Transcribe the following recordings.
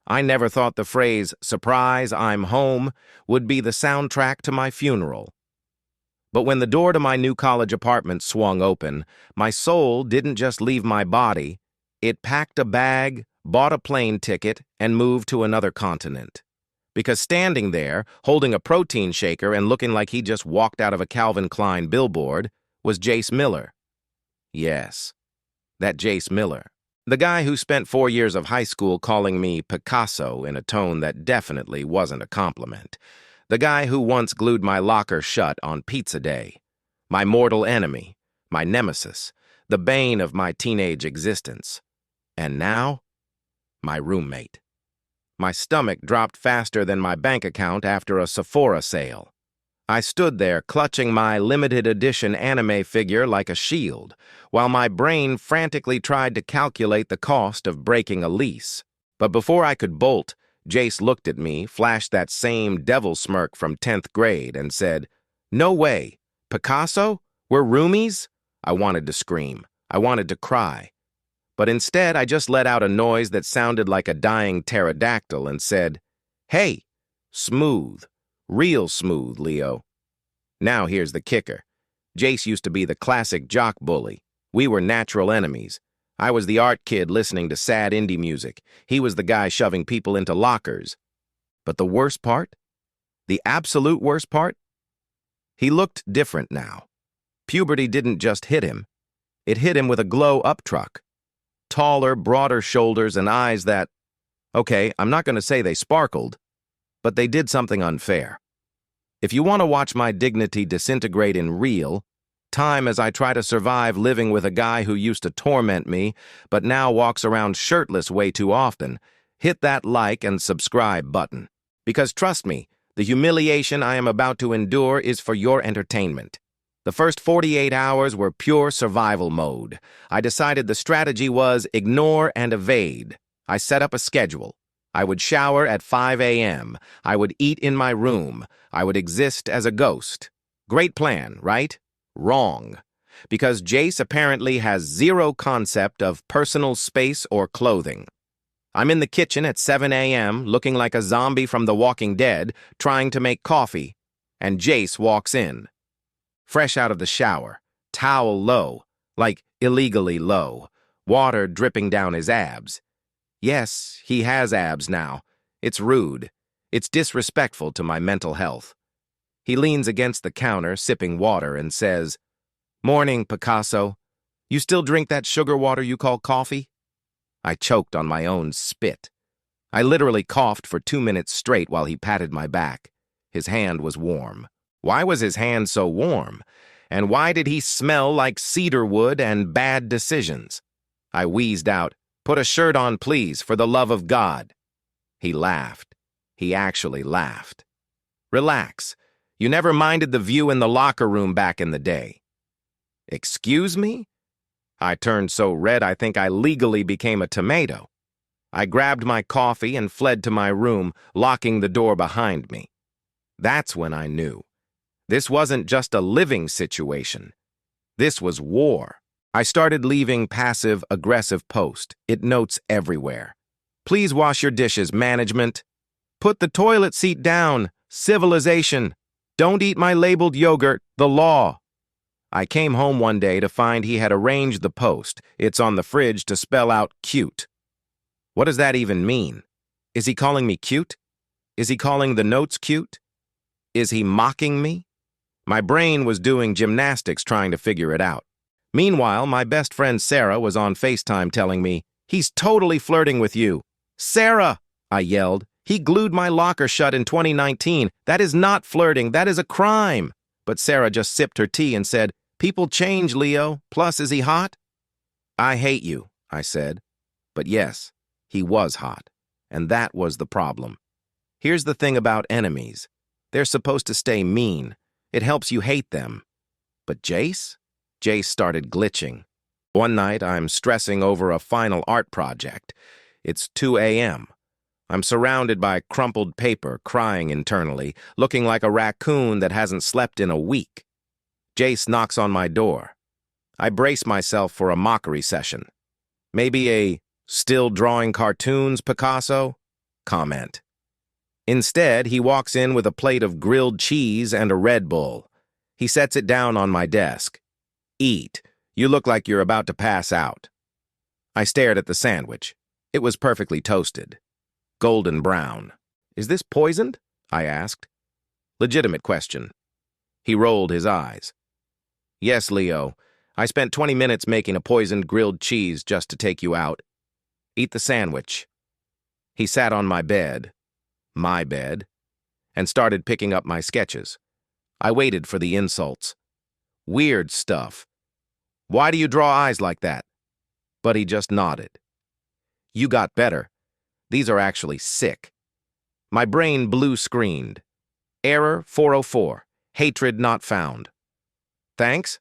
I never thought the phrase, "Surprise, I'm home," would be the soundtrack to my funeral. But when the door to my new college apartment swung open, my soul didn't just leave my body, it packed a bag, bought a plane ticket, and moved to another continent. Because standing there, holding a protein shaker and looking like he just walked out of a Calvin Klein billboard, was Jace Miller. Yes, that Jace Miller. The guy who spent 4 years of high school calling me Picasso in a tone that definitely wasn't a compliment. The guy who once glued my locker shut on pizza day. My mortal enemy, my nemesis, the bane of my teenage existence. And now, my roommate. My stomach dropped faster than my bank account after a Sephora sale. I stood there clutching my limited edition anime figure like a shield, while my brain frantically tried to calculate the cost of breaking a lease. But before I could bolt, Jace looked at me, flashed that same devil smirk from 10th grade, and said, "No way. Picasso? We're roomies?" I wanted to scream. I wanted to cry. But instead, I just let out a noise that sounded like a dying pterodactyl and said, "Hey, smooth. Real smooth, Leo." Now here's the kicker. Jace used to be the classic jock bully. We were natural enemies. I was the art kid listening to sad indie music. He was the guy shoving people into lockers. But the worst part? The absolute worst part? He looked different now. Puberty didn't just hit him. It hit him with a glow-up truck. Taller, broader shoulders and eyes that, okay, I'm not going to say they sparkled, but they did something unfair. If you want to watch my dignity disintegrate in real time as I try to survive living with a guy who used to torment me, but now walks around shirtless way too often, hit that like and subscribe button. Because trust me, the humiliation I am about to endure is for your entertainment. The first 48 hours were pure survival mode. I decided the strategy was ignore and evade. I set up a schedule. I would shower at 5 a.m. I would eat in my room. I would exist as a ghost. Great plan, right? Wrong. Because Jace apparently has zero concept of personal space or clothing. I'm in the kitchen at 7 a.m., looking like a zombie from The Walking Dead, trying to make coffee, and Jace walks in. Fresh out of the shower, towel low, like illegally low, water dripping down his abs. Yes, he has abs now. It's rude. It's disrespectful to my mental health. He leans against the counter, sipping water, and says, "Morning, Picasso. You still drink that sugar water you call coffee?" I choked on my own spit. I literally coughed for 2 minutes straight while he patted my back. His hand was warm. Why was his hand so warm? And why did he smell like cedar wood and bad decisions? I wheezed out, "Put a shirt on, please, for the love of God." He laughed. He actually laughed. "Relax. You never minded the view in the locker room back in the day." "Excuse me?" I turned so red I think I legally became a tomato. I grabbed my coffee and fled to my room, locking the door behind me. That's when I knew. This wasn't just a living situation. This was war. I started leaving passive-aggressive posts. It notes everywhere. "Please wash your dishes, management. Put the toilet seat down. Civilization. Don't eat my labeled yogurt. The law." I came home one day to find he had arranged the post. It's on the fridge to spell out cute. What does that even mean? Is he calling me cute? Is he calling the notes cute? Is he mocking me? My brain was doing gymnastics trying to figure it out. Meanwhile, my best friend Sarah was on FaceTime telling me, "He's totally flirting with you." "Sarah!" I yelled. "He glued my locker shut in 2019. That is not flirting. That is a crime." But Sarah just sipped her tea and said, "People change, Leo. Plus, is he hot?" "I hate you," I said. But yes, he was hot. And that was the problem. Here's the thing about enemies. They're supposed to stay mean. It helps you hate them. But Jace? Jace started glitching. One night, I'm stressing over a final art project. It's 2 a.m. I'm surrounded by crumpled paper, crying internally, looking like a raccoon that hasn't slept in a week. Jace knocks on my door. I brace myself for a mockery session. Maybe a "still drawing cartoons, Picasso?" comment. Instead, he walks in with a plate of grilled cheese and a Red Bull. He sets it down on my desk. Eat. You look like you're about to pass out. I stared at the sandwich. It was perfectly toasted. Golden brown. Is this poisoned? I asked. Legitimate question. He rolled his eyes. Yes, Leo. I spent 20 minutes making a poisoned grilled cheese just to take you out. Eat the sandwich. He sat on my bed, and started picking up my sketches. I waited for the insults. Weird stuff. Why do you draw eyes like that? But he just nodded. You got better. These are actually sick. My brain blue-screened. Error 404. Hatred not found. Thanks?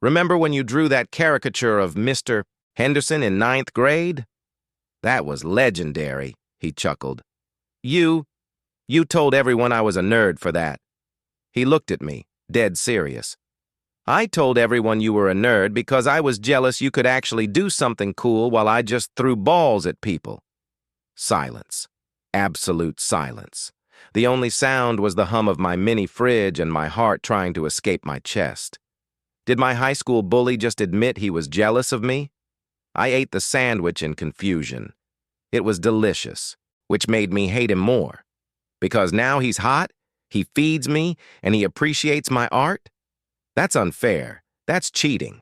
Remember when you drew that caricature of Mr. Henderson in 9th grade? That was legendary, he chuckled. You told everyone I was a nerd for that. He looked at me, dead serious. I told everyone you were a nerd because I was jealous you could actually do something cool while I just threw balls at people. Silence. Absolute silence. The only sound was the hum of my mini fridge and my heart trying to escape my chest. Did my high school bully just admit he was jealous of me? I ate the sandwich in confusion. It was delicious, which made me hate him more. Because now he's hot, he feeds me, and he appreciates my art? That's unfair. That's cheating.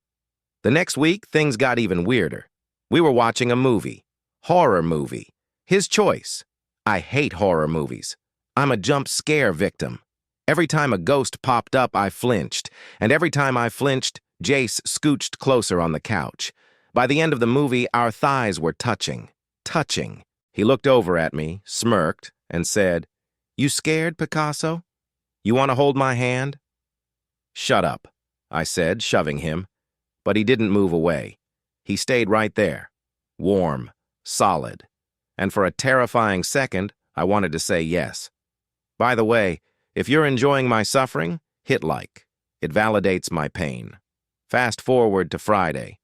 The next week, things got even weirder. We were watching a movie. Horror movie. His choice. I hate horror movies. I'm a jump scare victim. Every time a ghost popped up, I flinched. And every time I flinched, Jace scooched closer on the couch. By the end of the movie, our thighs were touching. Touching. He looked over at me, smirked, and said, You scared, Picasso? You want to hold my hand? Shut up, I said, shoving him. But he didn't move away. He stayed right there. Warm. Solid. And for a terrifying second, I wanted to say yes. By the way, if you're enjoying my suffering, hit like. It validates my pain. Fast forward to Friday.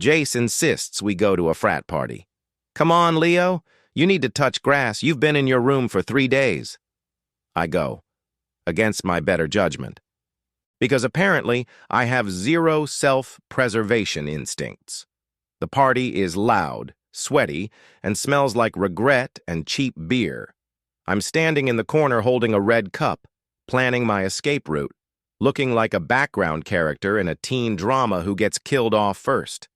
Jace insists we go to a frat party. Come on, Leo. You need to touch grass. You've been in your room for 3 days. I go. Against my better judgment. Because apparently, I have zero self-preservation instincts. The party is loud, sweaty, and smells like regret and cheap beer. I'm standing in the corner holding a red cup, planning my escape route, looking like a background character in a teen drama who gets killed off first.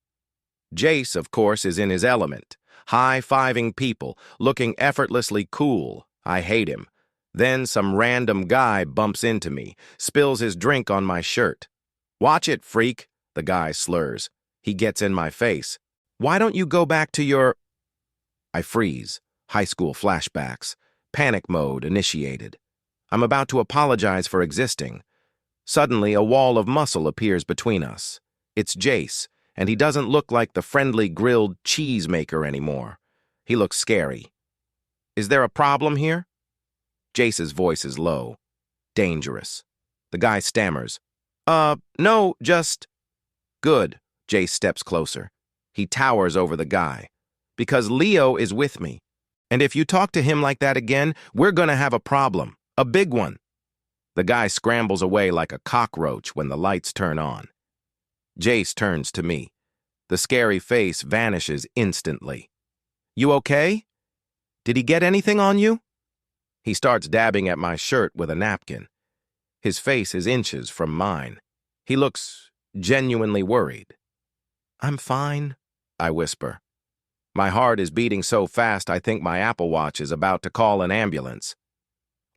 Jace, of course, is in his element, high-fiving people, looking effortlessly cool. I hate him. Then some random guy bumps into me, spills his drink on my shirt. Watch it, freak, the guy slurs. He gets in my face. Why don't you go back to your... I freeze. High school flashbacks. Panic mode initiated. I'm about to apologize for existing. Suddenly, a wall of muscle appears between us. It's Jace, and he doesn't look like the friendly grilled cheesemaker anymore. He looks scary. Is there a problem here? Jace's voice is low. Dangerous. The guy stammers. No, just... Good. Jace steps closer. He towers over the guy. Because Leo is with me. And if you talk to him like that again, we're gonna have a problem. A big one. The guy scrambles away like a cockroach when the lights turn on. Jace turns to me. The scary face vanishes instantly. You okay? Did he get anything on you? He starts dabbing at my shirt with a napkin. His face is inches from mine. He looks genuinely worried. I'm fine, I whisper. My heart is beating so fast I think my Apple Watch is about to call an ambulance.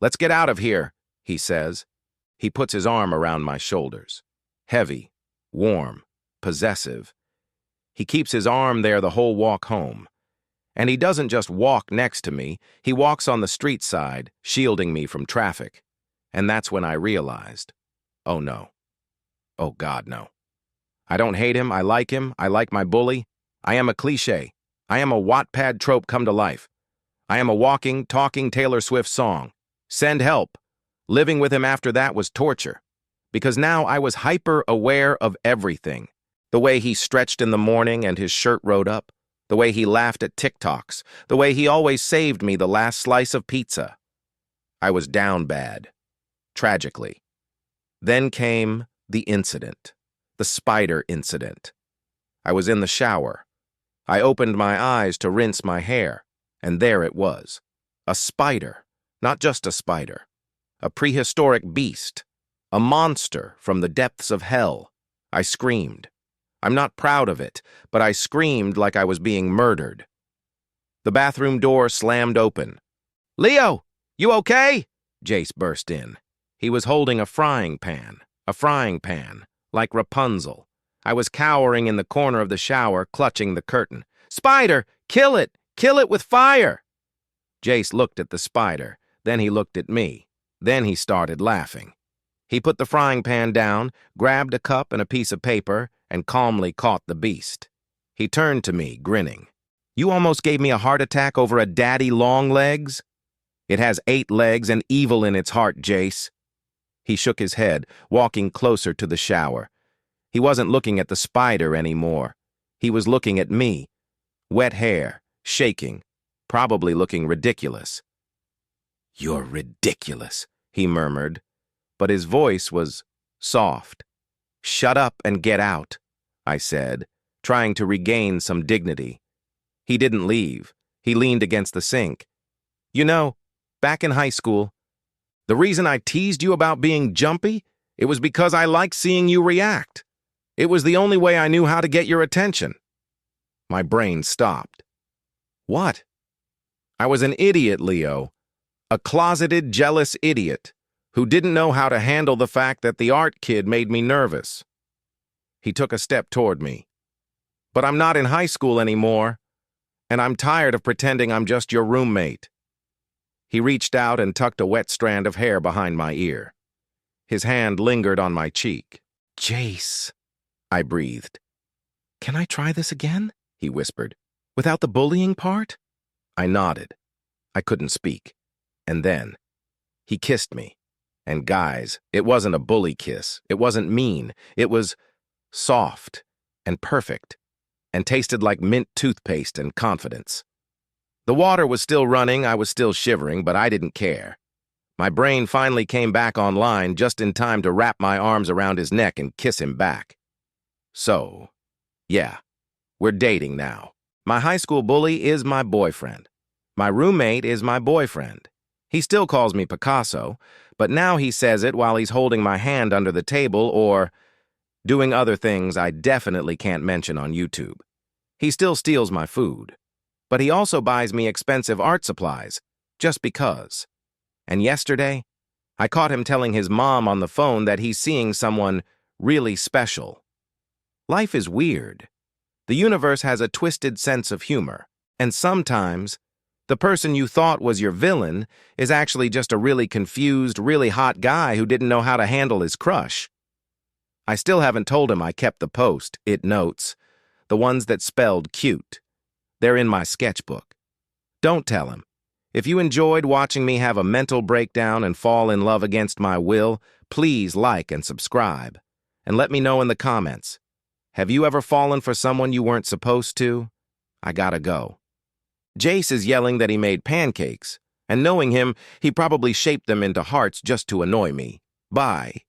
Let's get out of here, he says. He puts his arm around my shoulders. Heavy, warm, possessive. He keeps his arm there the whole walk home. And he doesn't just walk next to me, he walks on the street side, shielding me from traffic. And that's when I realized, oh no. Oh God, no. I don't hate him, I like my bully. I am a cliché. I am a Wattpad trope come to life. I am a walking, talking Taylor Swift song. Send help. Living with him after that was torture. Because now I was hyper-aware of everything. The way he stretched in the morning and his shirt rode up. the way he laughed at TikToks, the way he always saved me the last slice of pizza. I was down bad, tragically. Then came the incident, the spider incident. I was in the shower. I opened my eyes to rinse my hair, and there it was. A spider, not just a spider, a prehistoric beast, a monster from the depths of hell. I screamed. I'm not proud of it, but I screamed like I was being murdered. The bathroom door slammed open. "Leo, you okay?" Jace burst in. He was holding a frying pan, like Rapunzel. I was cowering in the corner of the shower, clutching the curtain. "Spider, kill it! Kill it with fire!" Jace looked at the spider, then he looked at me. Then he started laughing. He put the frying pan down, grabbed a cup and a piece of paper, and calmly caught the beast. He turned to me, grinning. "You almost gave me a heart attack over a daddy long legs? It has 8 legs and evil in its heart, Jace." He shook his head, walking closer to the shower. He wasn't looking at the spider anymore. He was looking at me. Wet hair, shaking, probably looking ridiculous. "You're ridiculous," he murmured, but his voice was soft. "Shut up and get out," I said, trying to regain some dignity. He didn't leave. He leaned against the sink. "You know, back in high school, the reason I teased you about being jumpy, it was because I liked seeing you react. It was the only way I knew how to get your attention." My brain stopped. What? I was an idiot, Leo. A closeted, jealous idiot who didn't know how to handle the fact that the art kid made me nervous. He took a step toward me. "But I'm not in high school anymore, and I'm tired of pretending I'm just your roommate." He reached out and tucked a wet strand of hair behind my ear. His hand lingered on my cheek. "Jace," I breathed. "Can I try this again?" he whispered. "Without the bullying part?" I nodded. I couldn't speak. And then, he kissed me. And guys, it wasn't a bully kiss. It wasn't mean. It was soft and perfect and tasted like mint toothpaste and confidence. The water was still running, I was still shivering, but I didn't care. My brain finally came back online just in time to wrap my arms around his neck and kiss him back. So, yeah, we're dating now. My high school bully is my boyfriend. My roommate is my boyfriend. He still calls me Picasso, but now he says it while he's holding my hand under the table or doing other things I definitely can't mention on YouTube. He still steals my food, but he also buys me expensive art supplies, just because. And yesterday, I caught him telling his mom on the phone that he's seeing someone really special. Life is weird. The universe has a twisted sense of humor, and sometimes the person you thought was your villain is actually just a really confused, really hot guy who didn't know how to handle his crush. I still haven't told him I kept the post, it notes, the ones that spelled cute. They're in my sketchbook. Don't tell him. If you enjoyed watching me have a mental breakdown and fall in love against my will, please like and subscribe. And let me know in the comments. Have you ever fallen for someone you weren't supposed to? I gotta go. Jace is yelling that he made pancakes, and knowing him, he probably shaped them into hearts just to annoy me. Bye.